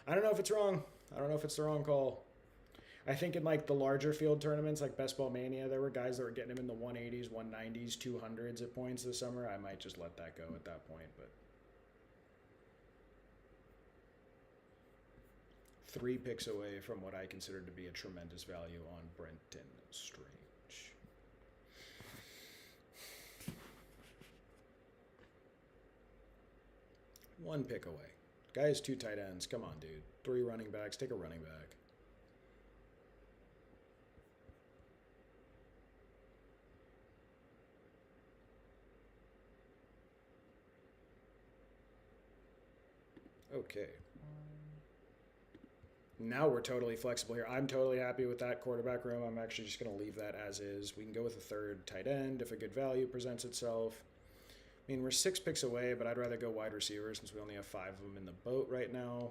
I don't know if it's wrong. I don't know if it's the wrong call. I think in like the larger field tournaments like Best Ball Mania, there were guys that were getting him in the 180s, 190s, 200s at points this summer. I might just let that go at that point, but 3 picks away from what I consider to be a tremendous value on Brenton Strange. 1 pick away. Guy has 2 tight ends. Come on, dude. 3 running backs. Take a running back. Okay. Now we're totally flexible here. I'm totally happy with that quarterback room. I'm actually just going to leave that as is. We can go with a 3rd tight end if a good value presents itself. I mean, we're 6 picks away, but I'd rather go wide receiver since we only have 5 of them in the boat right now.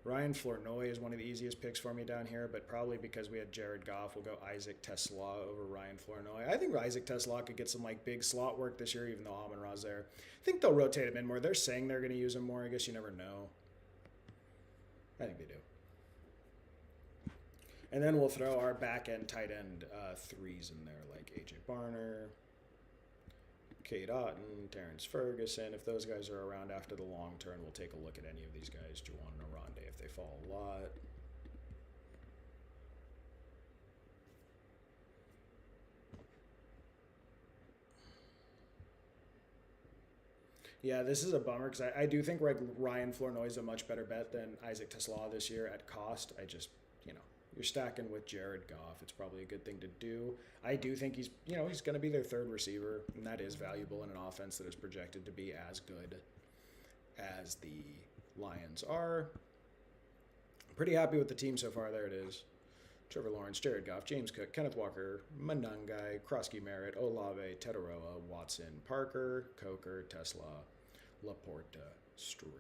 Ryan Flournoy is one of the easiest picks for me down here, but probably because we had Jared Goff, we'll go Isaac Tesla over Ryan Flournoy. I think Isaac Tesla could get some like big slot work this year, even though Amon-Ra's there. I think they'll rotate him in more. They're saying they're going to use him more. I guess you never know. I think they do. And then we'll throw our back-end tight end 3s in there, like A.J. Barner, Cade Otton, Terrence Ferguson. If those guys are around after the long turn, we'll take a look at any of these guys. Juwan and Aronde if they fall a lot. Yeah, this is a bummer because I do think Ryan Flournoy is a much better bet than Isaac Tesla this year at cost. I just, you're stacking with Jared Goff. It's probably a good thing to do. I do think he's going to be their third receiver, and that is valuable in an offense that is projected to be as good as the Lions are. I'm pretty happy with the team so far. There it is. Trevor Lawrence, Jared Goff, James Cook, Kenneth Walker, Monangai, Krosky Merritt, Olave, Tetaroa, Watson, Parker, Coker, Tesla, Laporta, Strange.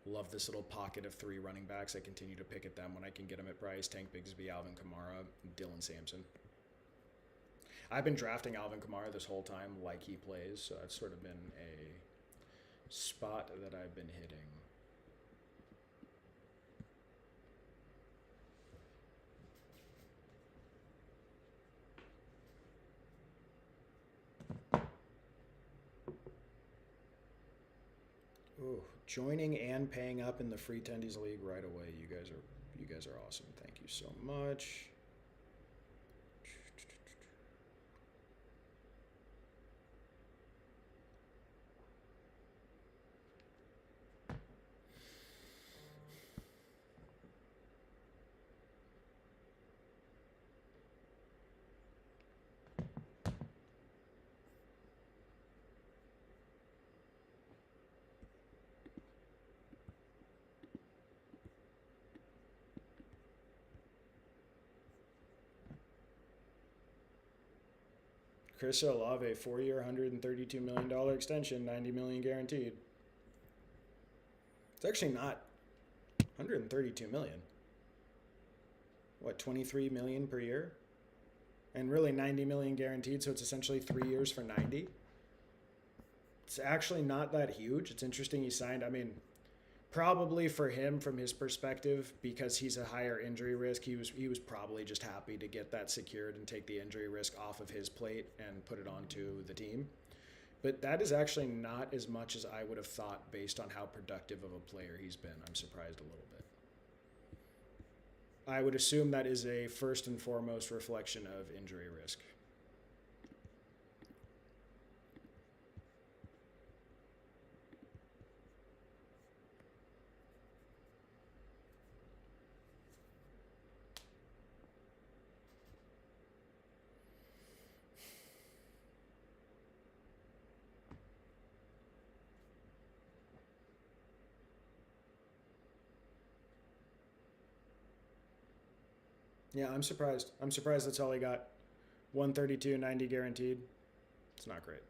Love this little pocket of 3 running backs. I continue to pick at them when I can get them at price. Tank Bigsby, Alvin Kamara, Dylan Sampson. I've been drafting Alvin Kamara this whole time like he plays, so that's sort of been a spot that I've been hitting. Ooh, joining and paying up in the free Tendies League right away. You guys are awesome. Thank you so much. Chris Olave, 4-year, $132 million extension, $90 million guaranteed. It's actually not $132 million. What, $23 million per year? And really $90 million guaranteed, so it's essentially 3 years for 90. It's actually not that huge. It's interesting he signed. I mean, probably for him, from his perspective, because he's a higher injury risk, he was probably just happy to get that secured and take the injury risk off of his plate and put it onto the team. But that is actually not as much as I would have thought based on how productive of a player he's been. I'm surprised a little bit. I would assume that is a first and foremost reflection of injury risk. Yeah, I'm surprised. I'm surprised that's all he got. 132, 90 guaranteed. It's not great.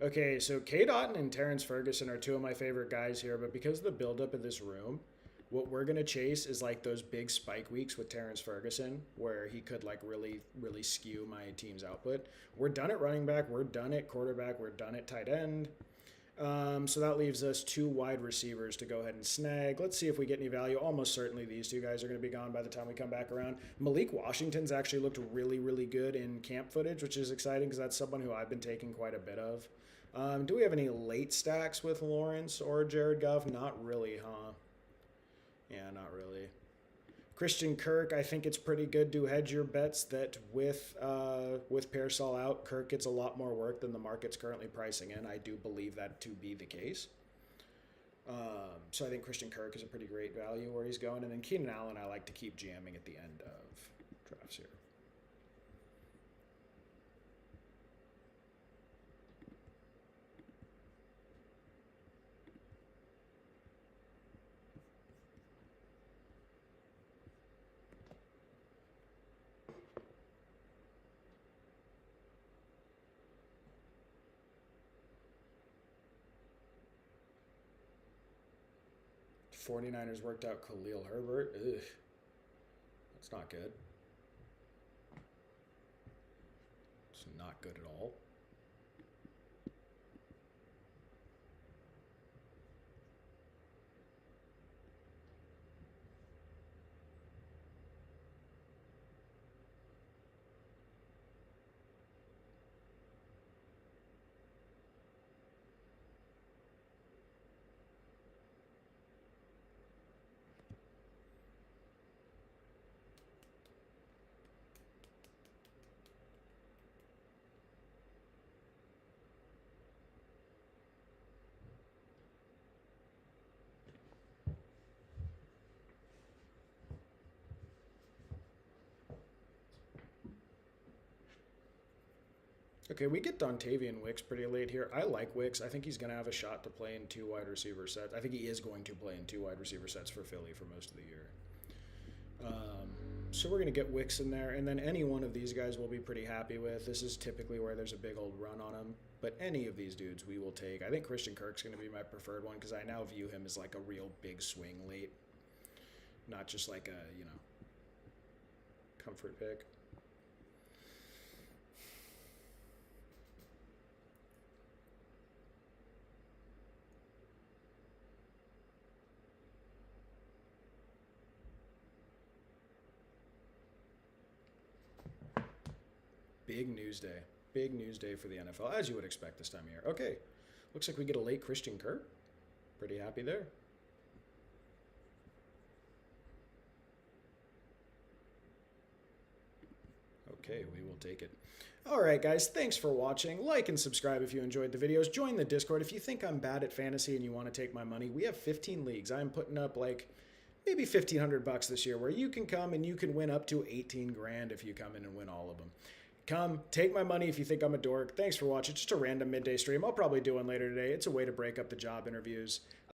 Okay, so Cade Otton and Terrence Ferguson are 2 of my favorite guys here, but because of the buildup of this room, what we're gonna chase is like those big spike weeks with Terrence Ferguson, where he could like really, really skew my team's output. We're done at running back, we're done at quarterback, we're done at tight end. So that leaves us 2 wide receivers to go ahead and snag. Let's see if we get any value. Almost certainly these 2 guys are going to be gone by the time we come back around. Malik Washington's actually looked really, really good in camp footage, which is exciting because that's someone who I've been taking quite a bit of. Do we have any late stacks with Lawrence or Jared Goff? Not really, huh? Yeah, not really. Christian Kirk, I think it's pretty good to hedge your bets that with Pearsall out, Kirk gets a lot more work than the market's currently pricing in. I do believe that to be the case. So I think Christian Kirk is a pretty great value where he's going. And then Keenan Allen, I like to keep jamming at the end of drafts here. The 49ers worked out Khalil Herbert. Ugh. That's not good. It's not good at all. Okay, we get Dontavian Wicks pretty late here. I like Wicks. I think he's going to have a shot to play in two wide receiver sets. I think he is going to play in two wide receiver sets for Philly for most of the year. So we're going to get Wicks in there, and then any one of these guys we'll be pretty happy with. This is typically where there's a big old run on them, but any of these dudes we will take. I think Christian Kirk's going to be my preferred one because I now view him as like a real big swing late, not just like a, comfort pick. Big news day. Big news day for the NFL, as you would expect this time of year. Okay, looks like we get a late Christian Kirk. Pretty happy there. Okay, we will take it. All right, guys, thanks for watching. Like and subscribe if you enjoyed the videos. Join the Discord. If you think I'm bad at fantasy and you want to take my money, we have 15 leagues. I'm putting up like maybe $1,500 this year where you can come and you can win up to 18 grand if you come in and win all of them. Come, take my money if you think I'm a dork. Thanks for watching. Just a random midday stream. I'll probably do one later today. It's a way to break up the job interviews.